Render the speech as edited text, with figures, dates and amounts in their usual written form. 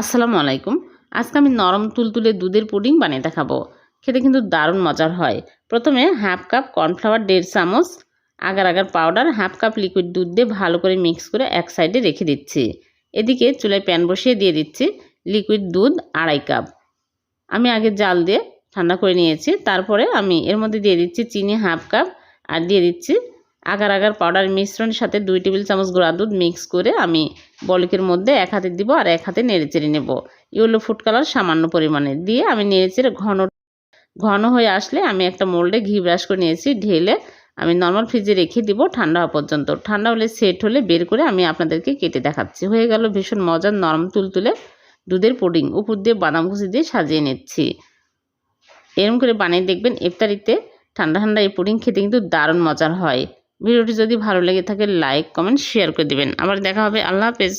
আসসালামু আলাইকুম। আজকে আমি নরম তুলতুলে দুধের পুডিং বানিয়ে দেখাবো। খেতে কিন্তু দারুণ মজার হয়। প্রথমে হাফ কাপ কর্নফ্লাওয়ার 1.5 চামচ, agar agar powder, half cup liquid দুধ দিয়ে ভালো করে মিক্স করে এক সাইডে রেখে দিচ্ছি। এদিকে চুলায় প্যান বসিয়ে দিয়ে দিচ্ছি লিকুইড দুধ 2.5 কাপ। আমি আগে জাল দিয়ে ঠান্ডা করে নিয়েছি। তারপরে আমি এর মধ্যে দিয়ে দিচ্ছি চিনি হাফ কাপ আর দিয়ে দিচ্ছি আগার আগার পাউডার মিশ্রণের সাথে 2 টেবিল চামচ গুঁড়া দুধ মিক্স করে আমি বলকের মধ্যে এক হাতে দিব আর এক হাতে নেড়েচেড়ে নেব। ইয়েলো ফুড কালার সামান্য পরিমাণে দিয়ে আমি নেড়েচেড়ে ঘন হয়ে আসলে আমি একটা মোল্ডে ঘি ব্রাশ করে নিয়েছি, ঢেলে আমি নর্মাল ফ্রিজে রেখে দিব ঠান্ডা হওয়া পর্যন্ত। ঠান্ডা হলে সেট হলে বের করে আমি আপনাদেরকে কেটে দেখাচ্ছি। হয়ে গেল ভীষণ মজার নরম তুলতুলে দুধের পুডিং। উপর দিয়ে বাদাম কুচি দিয়ে সাজিয়ে নিচ্ছি। এরকম করে বানিয়ে দেখবেন, ইফতারিতে ঠান্ডা ঠান্ডা এই পুডিং খেতে কিন্তু দারুণ মজার হয়। ভিডিওটি যদি ভালো লেগে থাকে লাইক কমেন্ট শেয়ার করে দেবেন। আবার দেখা হবে। আল্লাহ হাফেজ।